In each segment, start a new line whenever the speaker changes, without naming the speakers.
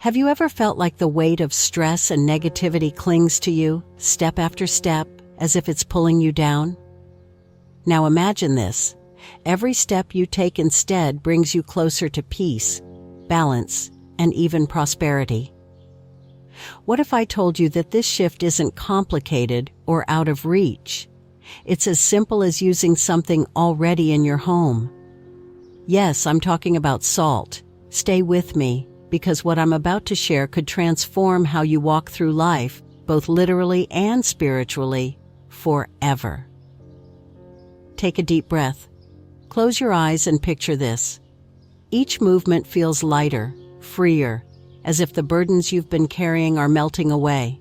Have you ever felt like the weight of stress and negativity clings to you, step after step, as if it's pulling you down? Now imagine this. Every step you take instead brings you closer to peace, balance, and even prosperity. What if I told you that this shift isn't complicated or out of reach? It's as simple as using something already in your home. Yes, I'm talking about salt. Stay with me, because what I'm about to share could transform how you walk through life, both literally and spiritually, forever. Take a deep breath. Close your eyes and picture this. Each movement feels lighter, freer, as if the burdens you've been carrying are melting away.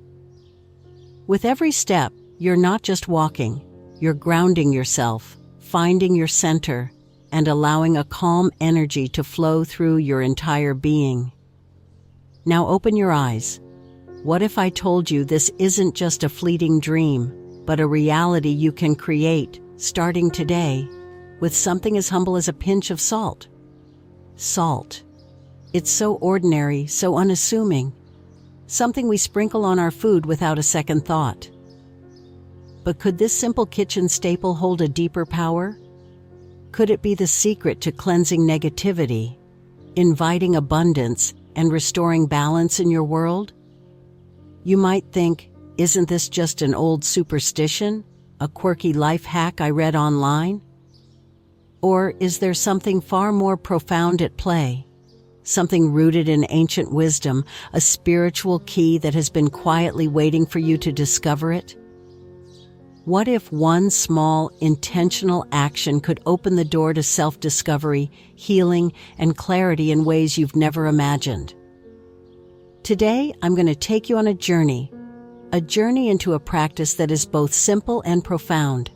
With every step, you're not just walking, you're grounding yourself, finding your center, and allowing a calm energy to flow through your entire being. Now open your eyes. What if I told you this isn't just a fleeting dream, but a reality you can create, starting today, with something as humble as a pinch of salt? Salt. It's so ordinary, so unassuming. Something we sprinkle on our food without a second thought. But could this simple kitchen staple hold a deeper power? Could it be the secret to cleansing negativity, inviting abundance, and restoring balance in your world? You might think, isn't this just an old superstition, a quirky life hack I read online? Or is there something far more profound at play? Something rooted in ancient wisdom, a spiritual key that has been quietly waiting for you to discover it? What if one small, intentional action could open the door to self-discovery, healing, and clarity in ways you've never imagined? Today, I'm going to take you on a journey into a practice that is both simple and profound.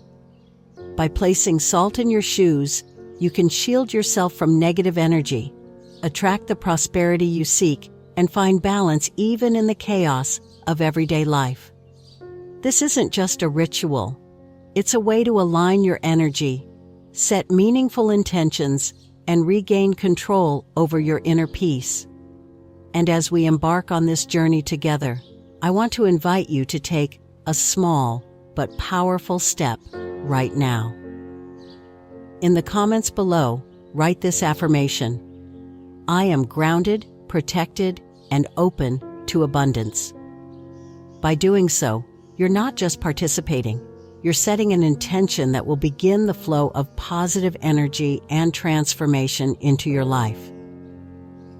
By placing salt in your shoes, you can shield yourself from negative energy, attract the prosperity you seek, and find balance even in the chaos of everyday life. This isn't just a ritual. It's a way to align your energy, set meaningful intentions, and regain control over your inner peace. And as we embark on this journey together, I want to invite you to take a small but powerful step right now. In the comments below, write this affirmation: I am grounded, protected, and open to abundance. By doing so, you're not just participating, you're setting an intention that will begin the flow of positive energy and transformation into your life.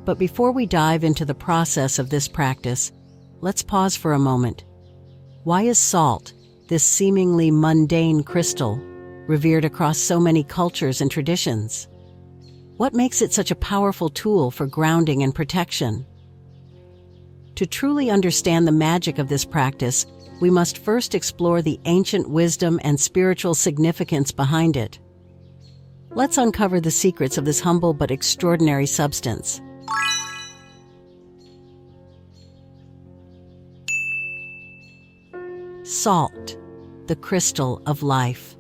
But before we dive into the process of this practice, let's pause for a moment. Why is salt, this seemingly mundane crystal, revered across so many cultures and traditions? What makes it such a powerful tool for grounding and protection? To truly understand the magic of this practice, we must first explore the ancient wisdom and spiritual significance behind it. Let's uncover the secrets of this humble but extraordinary substance. Salt, the crystal of life.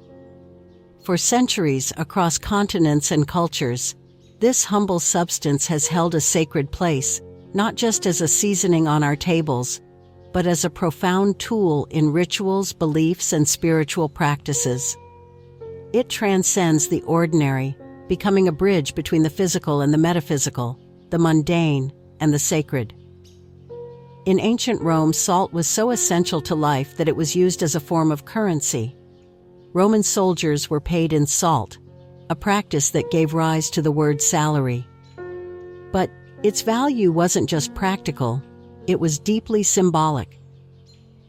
For centuries, across continents and cultures, this humble substance has held a sacred place, not just as a seasoning on our tables, but as a profound tool in rituals, beliefs, and spiritual practices. It transcends the ordinary, becoming a bridge between the physical and the metaphysical, the mundane and the sacred. In ancient Rome, salt was so essential to life that it was used as a form of currency. Roman soldiers were paid in salt, a practice that gave rise to the word salary. But its value wasn't just practical, it was deeply symbolic.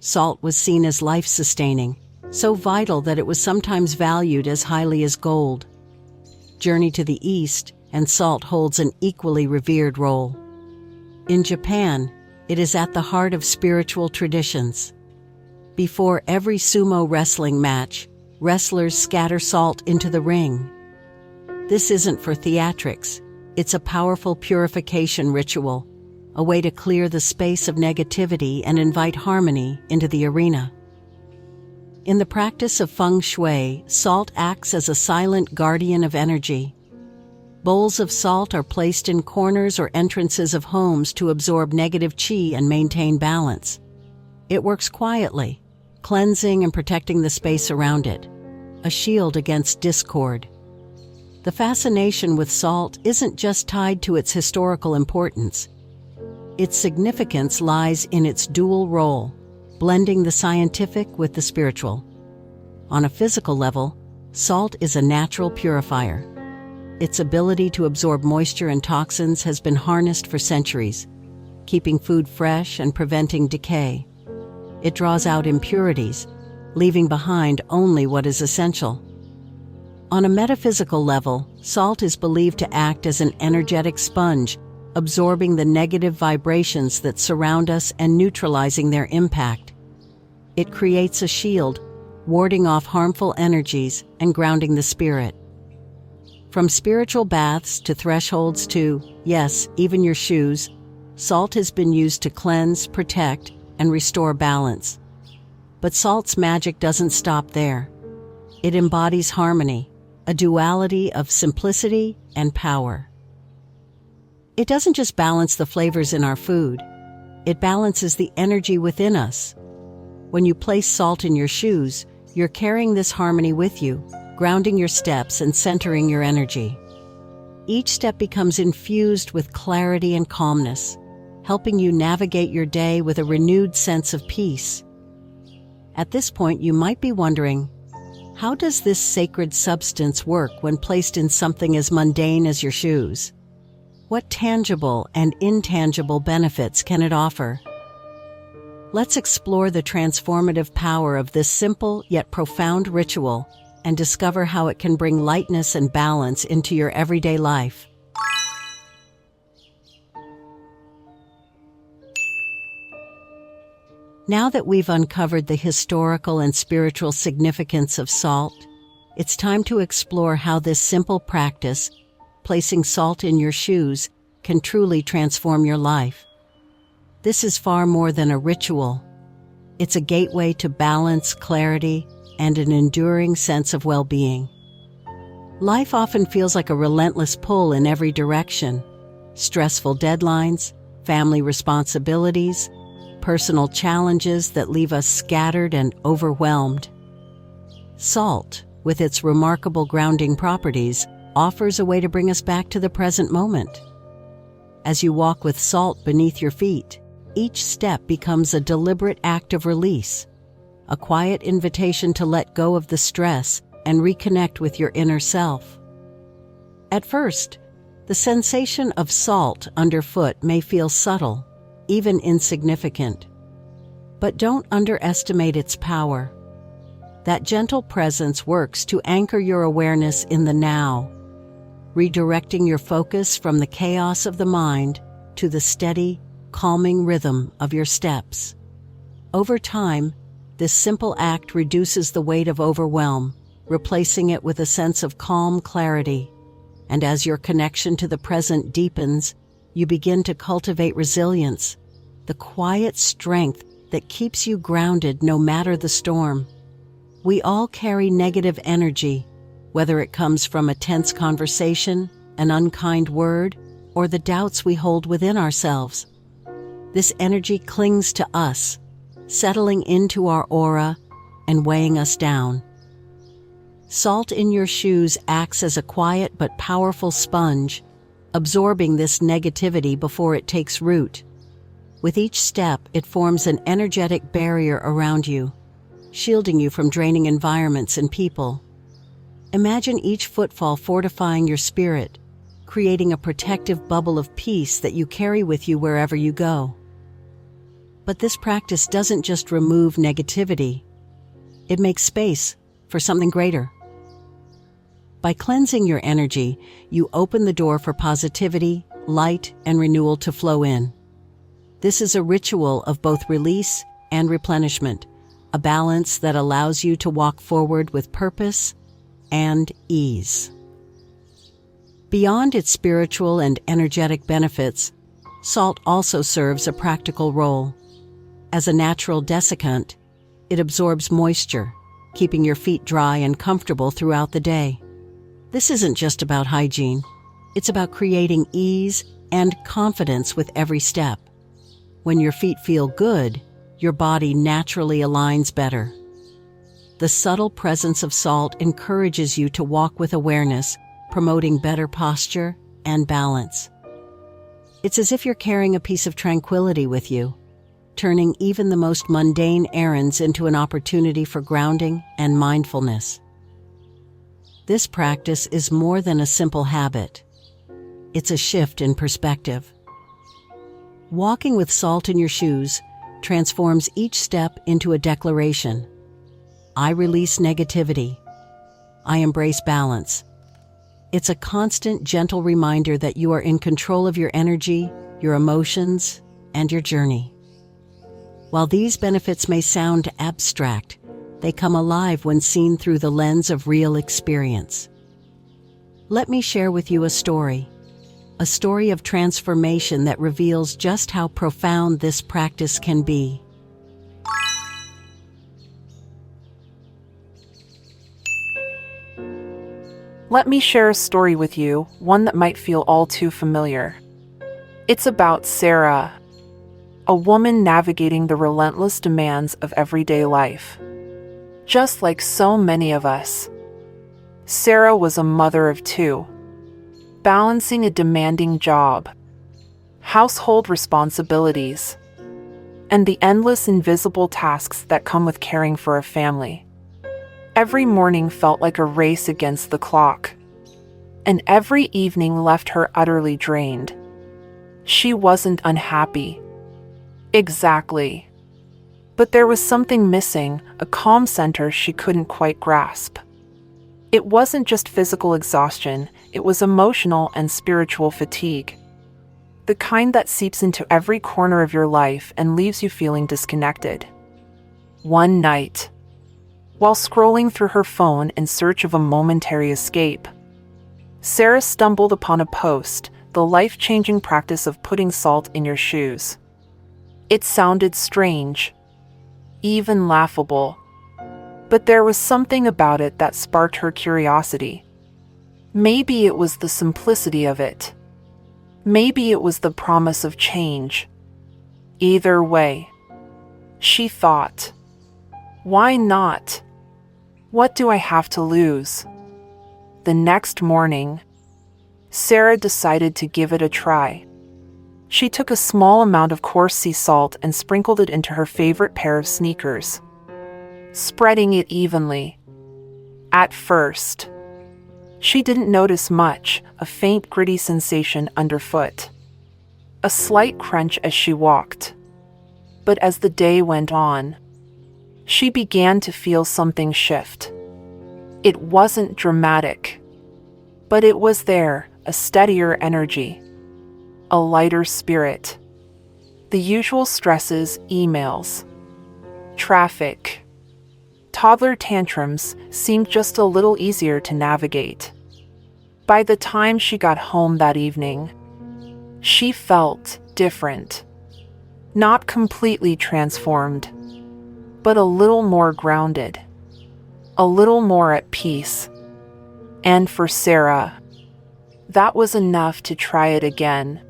Salt was seen as life-sustaining, so vital that it was sometimes valued as highly as gold. Journey to the East, and salt holds an equally revered role. In Japan, it is at the heart of spiritual traditions. Before every sumo wrestling match, wrestlers scatter salt into the ring. This isn't for theatrics. It's a powerful purification ritual, a way to clear the space of negativity and invite harmony into the arena. In the practice of feng shui, salt acts as a silent guardian of energy. Bowls of salt are placed in corners or entrances of homes to absorb negative qi and maintain balance. It works quietly, cleansing and protecting the space around it, a shield against discord. The fascination with salt isn't just tied to its historical importance. Its significance lies in its dual role, blending the scientific with the spiritual. On a physical level, salt is a natural purifier. Its ability to absorb moisture and toxins has been harnessed for centuries, keeping food fresh and preventing decay. It draws out impurities, leaving behind only what is essential. On a metaphysical level, salt is believed to act as an energetic sponge, absorbing the negative vibrations that surround us and neutralizing their impact. It creates a shield, warding off harmful energies and grounding the spirit. From spiritual baths to thresholds to, yes, even your shoes, salt has been used to cleanse, protect, and restore balance. But salt's magic doesn't stop there. It embodies harmony, a duality of simplicity and power. It doesn't just balance the flavors in our food, it balances the energy within us. When you place salt in your shoes, you're carrying this harmony with you, grounding your steps and centering your energy. Each step becomes infused with clarity and calmness, helping you navigate your day with a renewed sense of peace. At this point, you might be wondering, how does this sacred substance work when placed in something as mundane as your shoes? What tangible and intangible benefits can it offer? Let's explore the transformative power of this simple yet profound ritual and discover how it can bring lightness and balance into your everyday life. Now that we've uncovered the historical and spiritual significance of salt, it's time to explore how this simple practice, placing salt in your shoes, can truly transform your life. This is far more than a ritual. It's a gateway to balance, clarity, and an enduring sense of well-being. Life often feels like a relentless pull in every direction. Stressful deadlines, family responsibilities, personal challenges that leave us scattered and overwhelmed. Salt, with its remarkable grounding properties, offers a way to bring us back to the present moment. As you walk with salt beneath your feet, each step becomes a deliberate act of release, a quiet invitation to let go of the stress and reconnect with your inner self. At first, the sensation of salt underfoot may feel subtle, even insignificant. But don't underestimate its power. That gentle presence works to anchor your awareness in the now, redirecting your focus from the chaos of the mind to the steady, calming rhythm of your steps. Over time, this simple act reduces the weight of overwhelm, replacing it with a sense of calm clarity. And as your connection to the present deepens, you begin to cultivate resilience, the quiet strength that keeps you grounded no matter the storm. We all carry negative energy, whether it comes from a tense conversation, an unkind word, or the doubts we hold within ourselves. This energy clings to us, settling into our aura and weighing us down. Salt in your shoes acts as a quiet but powerful sponge, absorbing this negativity before it takes root. With each step, it forms an energetic barrier around you, shielding you from draining environments and people. Imagine each footfall fortifying your spirit, creating a protective bubble of peace that you carry with you wherever you go. But this practice doesn't just remove negativity. It makes space for something greater. By cleansing your energy, you open the door for positivity, light, and renewal to flow in. This is a ritual of both release and replenishment, a balance that allows you to walk forward with purpose and ease. Beyond its spiritual and energetic benefits, salt also serves a practical role. As a natural desiccant, it absorbs moisture, keeping your feet dry and comfortable throughout the day. This isn't just about hygiene. It's about creating ease and confidence with every step. When your feet feel good, your body naturally aligns better. The subtle presence of salt encourages you to walk with awareness, promoting better posture and balance. It's as if you're carrying a piece of tranquility with you, turning even the most mundane errands into an opportunity for grounding and mindfulness. This practice is more than a simple habit. It's a shift in perspective. Walking with salt in your shoes transforms each step into a declaration. I release negativity. I embrace balance. It's a constant, gentle reminder that you are in control of your energy, your emotions, and your journey. While these benefits may sound abstract, they come alive when seen through the lens of real experience. Let me share with you a story of transformation that reveals just how profound this practice can be.
Let me share a story with you, one that might feel all too familiar. It's about Sarah, a woman navigating the relentless demands of everyday life. Just like so many of us, Sarah was a mother of two, balancing a demanding job, household responsibilities, and the endless invisible tasks that come with caring for a family. Every morning felt like a race against the clock, and every evening left her utterly drained. She wasn't unhappy. Exactly. But there was something missing, a calm center she couldn't quite grasp. It wasn't just physical exhaustion, it was emotional and spiritual fatigue. The kind that seeps into every corner of your life and leaves you feeling disconnected. One night, while scrolling through her phone in search of a momentary escape, Sarah stumbled upon a post, the life-changing practice of putting salt in your shoes. It sounded strange, even laughable, but there was something about it that sparked her curiosity. Maybe it was the simplicity of it. Maybe it was the promise of change. Either way, she thought, why not? What do I have to lose? The next morning, Sarah decided to give it a try. She took a small amount of coarse sea salt and sprinkled it into her favorite pair of sneakers, spreading it evenly. At first, she didn't notice much, a faint gritty sensation underfoot, a slight crunch as she walked. But as the day went on, she began to feel something shift. It wasn't dramatic, but it was there, a steadier energy, a lighter spirit. The usual stresses, emails, traffic, toddler tantrums seemed just a little easier to navigate. By the time she got home that evening, she felt different. Not completely transformed, but a little more grounded, a little more at peace. And for Sarah, that was enough to try it again.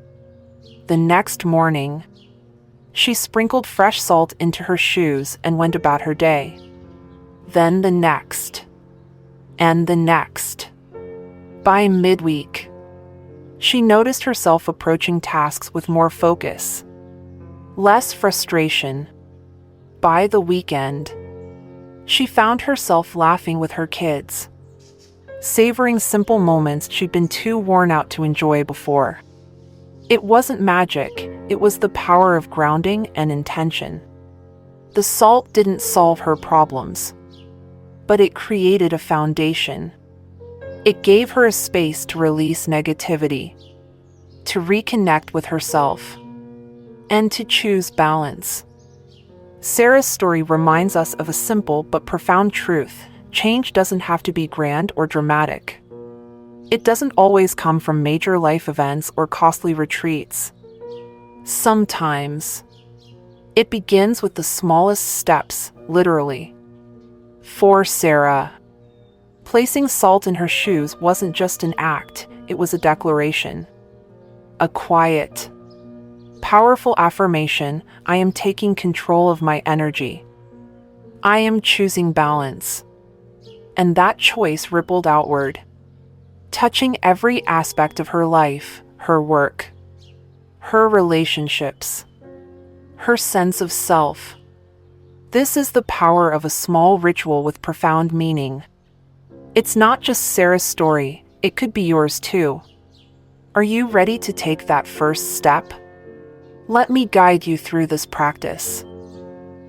The next morning, she sprinkled fresh salt into her shoes and went about her day. Then the next, and the next. By midweek, she noticed herself approaching tasks with more focus, less frustration. By the weekend, she found herself laughing with her kids, savoring simple moments she'd been too worn out to enjoy before. It wasn't magic, it was the power of grounding and intention. The salt didn't solve her problems, but it created a foundation. It gave her a space to release negativity, to reconnect with herself, and to choose balance. Sarah's story reminds us of a simple but profound truth. Change doesn't have to be grand or dramatic. It doesn't always come from major life events or costly retreats. Sometimes, it begins with the smallest steps, literally. For Sarah, placing salt in her shoes wasn't just an act, it was a declaration. A quiet, powerful affirmation: I am taking control of my energy. I am choosing balance. And that choice rippled outward, touching every aspect of her life, her work, her relationships, her sense of self. This is the power of a small ritual with profound meaning. It's not just Sarah's story, it could be yours too. Are you ready to take that first step? Let me guide you through this practice,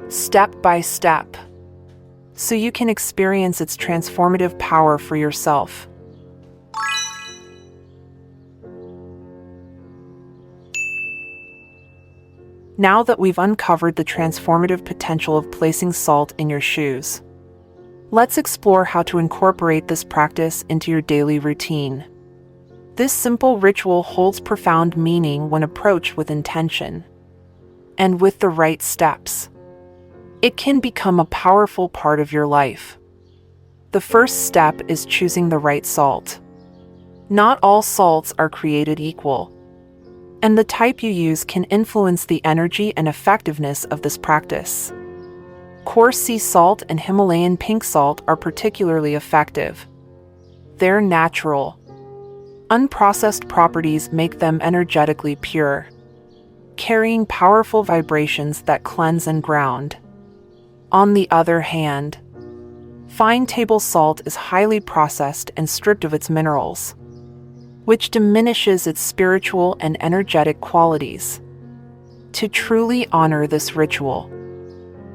step by step, so you can experience its transformative power for yourself. Now that we've uncovered the transformative potential of placing salt in your shoes, let's explore how to incorporate this practice into your daily routine. This simple ritual holds profound meaning when approached with intention and with the right steps. It can become a powerful part of your life. The first step is choosing the right salt. Not all salts are created equal, and the type you use can influence the energy and effectiveness of this practice. Coarse sea salt and Himalayan pink salt are particularly effective. Their natural, unprocessed properties make them energetically pure, carrying powerful vibrations that cleanse and ground. On the other hand, fine table salt is highly processed and stripped of its minerals, which diminishes its spiritual and energetic qualities. To truly honor this ritual,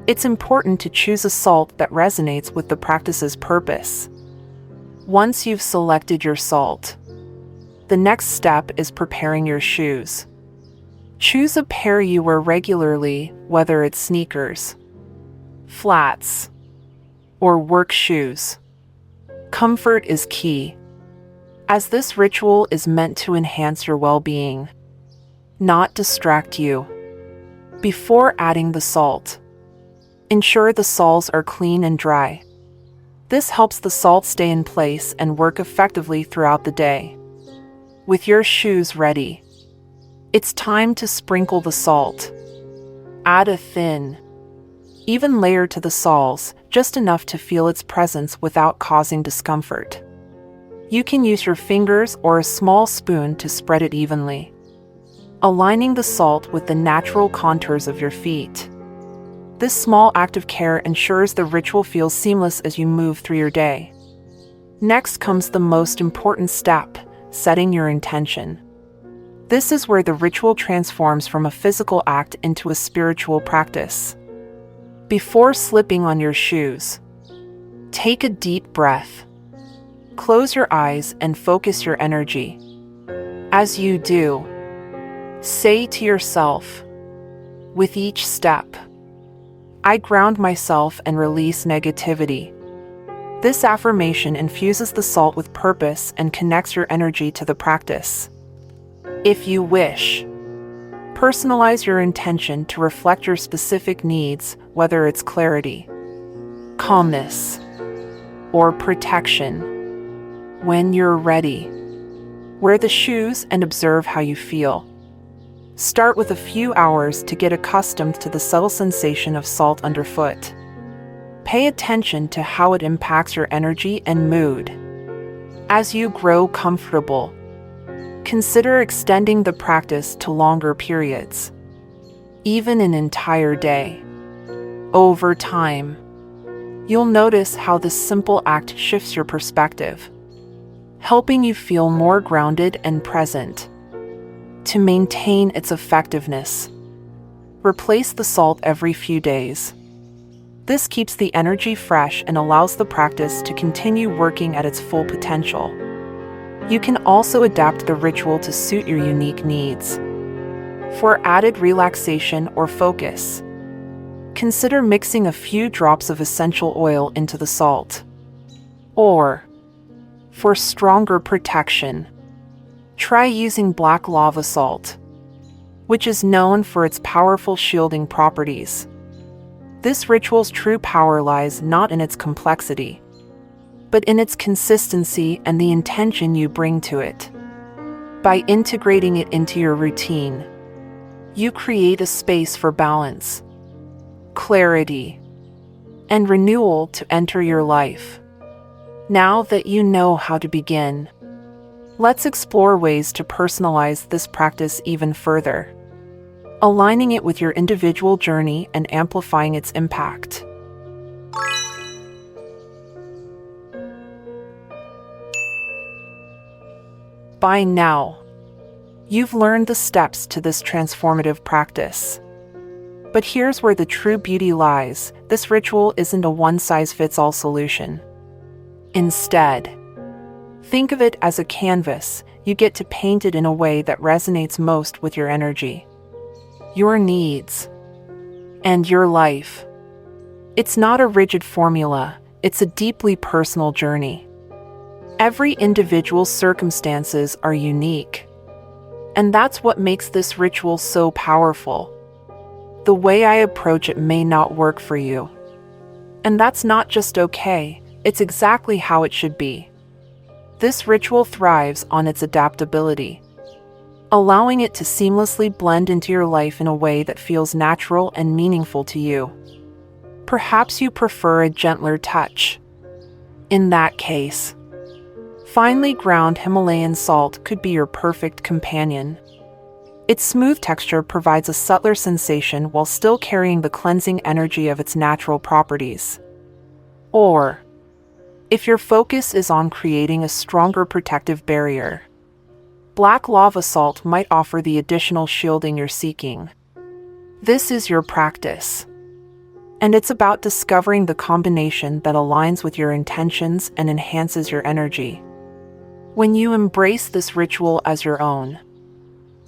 it's important to choose a salt that resonates with the practice's purpose. Once you've selected your salt, the next step is preparing your shoes. Choose a pair you wear regularly, whether it's sneakers, flats, or work shoes. Comfort is key, as this ritual is meant to enhance your well-being, not distract you. Before adding the salt, ensure the soles are clean and dry. This helps the salt stay in place and work effectively throughout the day. With your shoes ready, it's time to sprinkle the salt. Add a thin, even layer to the soles, just enough to feel its presence without causing discomfort. You can use your fingers or a small spoon to spread it evenly, aligning the salt with the natural contours of your feet. This small act of care ensures the ritual feels seamless as you move through your day. Next comes the most important step: setting your intention. This is where the ritual transforms from a physical act into a spiritual practice. Before slipping on your shoes, take a deep breath. Close your eyes and focus your energy. As you do, say to yourself, with each step, I ground myself and release negativity. This affirmation infuses the salt with purpose and connects your energy to the practice. If you wish, personalize your intention to reflect your specific needs, whether it's clarity, calmness, or protection. When you're ready, wear the shoes and observe how you feel. Start with a few hours to get accustomed to the subtle sensation of salt underfoot. Pay attention to how it impacts your energy and mood. As you grow comfortable, consider extending the practice to longer periods, even an entire day. Over time, you'll notice how this simple act shifts your perspective, helping you feel more grounded and present. To maintain its effectiveness, replace the salt every few days. This keeps the energy fresh and allows the practice to continue working at its full potential. You can also adapt the ritual to suit your unique needs. For added relaxation or focus, consider mixing a few drops of essential oil into the salt. Or, for stronger protection, try using black lava salt, which is known for its powerful shielding properties. This ritual's true power lies not in its complexity, but in its consistency and the intention you bring to it. By integrating it into your routine, you create a space for balance, clarity, and renewal to enter your life. Now that you know how to begin, let's explore ways to personalize this practice even further, aligning it with your individual journey and amplifying its impact. By now, you've learned the steps to this transformative practice. But here's where the true beauty lies. This ritual isn't a one-size-fits-all solution. Instead, think of it as a canvas. You get to paint it in a way that resonates most with your energy, your needs, and your life. It's not a rigid formula, it's a deeply personal journey. Every individual's circumstances are unique, and that's what makes this ritual so powerful. The way I approach it may not work for you, and that's not just okay, it's exactly how it should be. This ritual thrives on its adaptability, allowing it to seamlessly blend into your life in a way that feels natural and meaningful to you. Perhaps you prefer a gentler touch. In that case, finely ground Himalayan salt could be your perfect companion. Its smooth texture provides a subtler sensation while still carrying the cleansing energy of its natural properties. Or, if your focus is on creating a stronger protective barrier, black lava salt might offer the additional shielding you're seeking. This is your practice, and it's about discovering the combination that aligns with your intentions and enhances your energy. When you embrace this ritual as your own,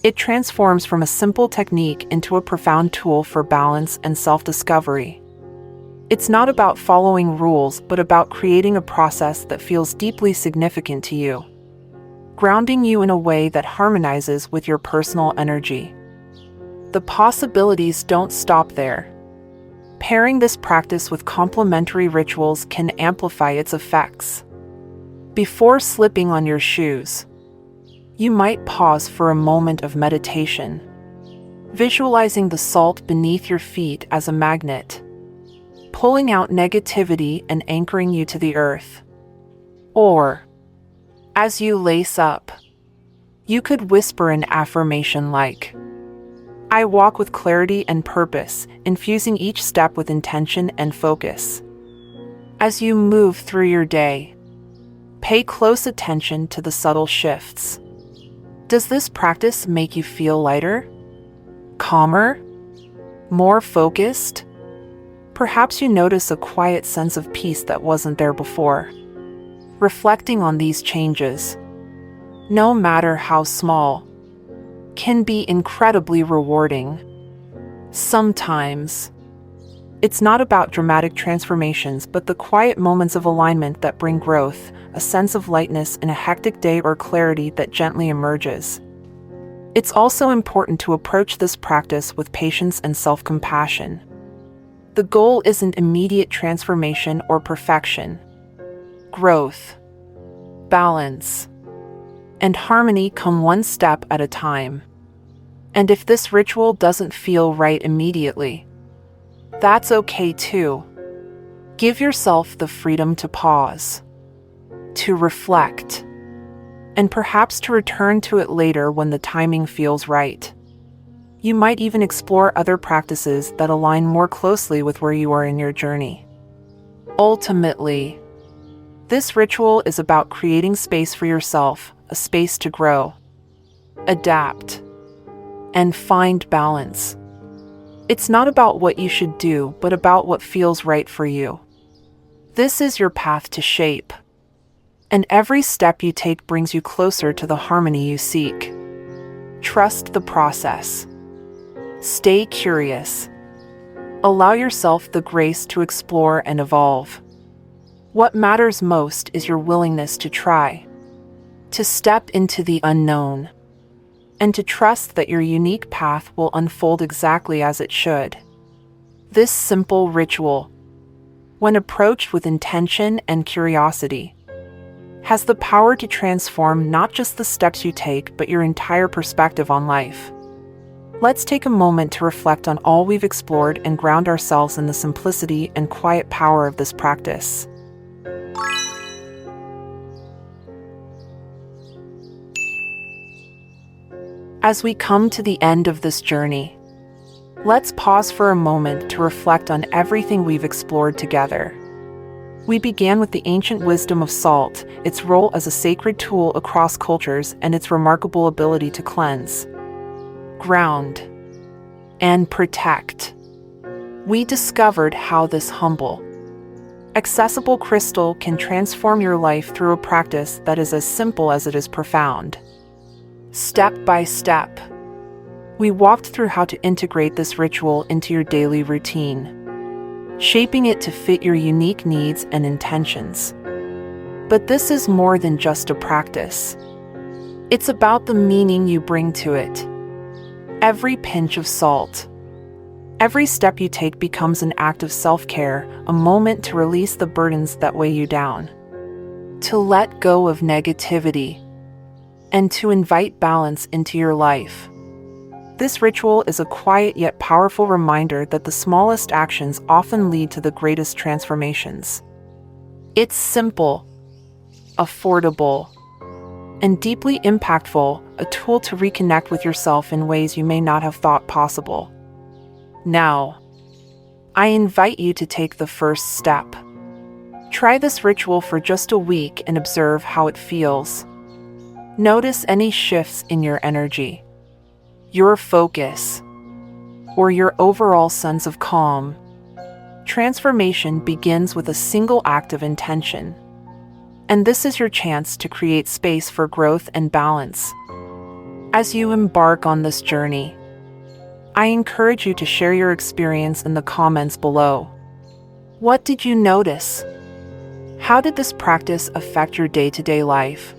it transforms from a simple technique into a profound tool for balance and self-discovery. It's not about following rules, but about creating a process that feels deeply significant to you, grounding you in a way that harmonizes with your personal energy. The possibilities don't stop there. Pairing this practice with complementary rituals can amplify its effects. Before slipping on your shoes, you might pause for a moment of meditation, visualizing the salt beneath your feet as a magnet, pulling out negativity and anchoring you to the earth. Or, as you lace up, you could whisper an affirmation like, "I walk with clarity and purpose," infusing each step with intention and focus. As you move through your day, pay close attention to the subtle shifts. Does this practice make you feel lighter, calmer, more focused? Perhaps you notice a quiet sense of peace that wasn't there before. Reflecting on these changes, no matter how small, can be incredibly rewarding. Sometimes, it's not about dramatic transformations, but the quiet moments of alignment that bring growth, a sense of lightness in a hectic day, or clarity that gently emerges. It's also important to approach this practice with patience and self-compassion. The goal isn't immediate transformation or perfection. Growth, balance, and harmony come one step at a time. And if this ritual doesn't feel right immediately, that's okay too. Give yourself the freedom to pause, to reflect, and perhaps to return to it later when the timing feels right. You might even explore other practices that align more closely with where you are in your journey. Ultimately, this ritual is about creating space for yourself, a space to grow, adapt, and find balance. It's not about what you should do, but about what feels right for you. This is your path to shape, and every step you take brings you closer to the harmony you seek. Trust the process. Stay curious. Allow yourself the grace to explore and evolve. What matters most is your willingness to try, to step into the unknown, and to trust that your unique path will unfold exactly as it should. This simple ritual, when approached with intention and curiosity, has the power to transform not just the steps you take, but your entire perspective on life. Let's take a moment to reflect on all we've explored and ground ourselves in the simplicity and quiet power of this practice. As we come to the end of this journey, let's pause for a moment to reflect on everything we've explored together. We began with the ancient wisdom of salt, its role as a sacred tool across cultures, and its remarkable ability to cleanse, ground, and protect. We discovered how this humble, accessible crystal can transform your life through a practice that is as simple as it is profound. Step by step, we walked through how to integrate this ritual into your daily routine, shaping it to fit your unique needs and intentions. But this is more than just a practice. It's about the meaning you bring to it. Every pinch of salt, every step you take becomes an act of self-care, a moment to release the burdens that weigh you down, to let go of negativity, and to invite balance into your life. This ritual is a quiet yet powerful reminder that the smallest actions often lead to the greatest transformations. It's simple, affordable, and deeply impactful, a tool to reconnect with yourself in ways you may not have thought possible. Now, I invite you to take the first step. Try this ritual for just a week and observe how it feels. Notice any shifts in your energy, your focus, or your overall sense of calm. Transformation begins with a single act of intention, and this is your chance to create space for growth and balance. As you embark on this journey, I encourage you to share your experience in the comments below. What did you notice? How did this practice affect your day-to-day life?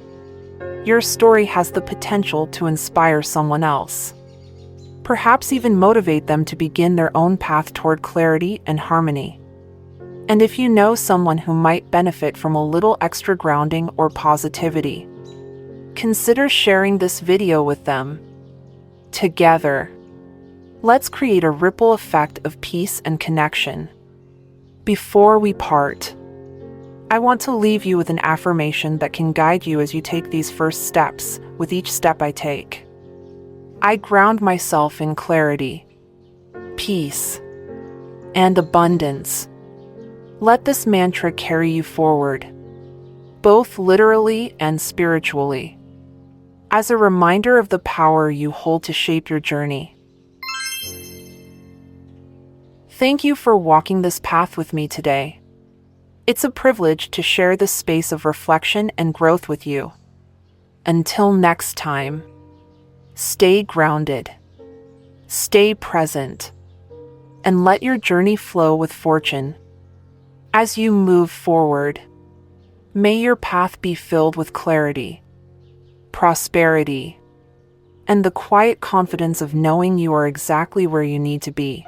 Your story has the potential to inspire someone else, perhaps even motivate them to begin their own path toward clarity and harmony. And if you know someone who might benefit from a little extra grounding or positivity, consider sharing this video with them. Together, let's create a ripple effect of peace and connection. Before we part, I want to leave you with an affirmation that can guide you as you take these first steps. With each step I take, I ground myself in clarity, peace, and abundance. Let this mantra carry you forward, both literally and spiritually, as a reminder of the power you hold to shape your journey. Thank you for walking this path with me today. It's a privilege to share this space of reflection and growth with you. Until next time, stay grounded, stay present, and let your journey flow with fortune. As you move forward, may your path be filled with clarity, prosperity, and the quiet confidence of knowing you are exactly where you need to be.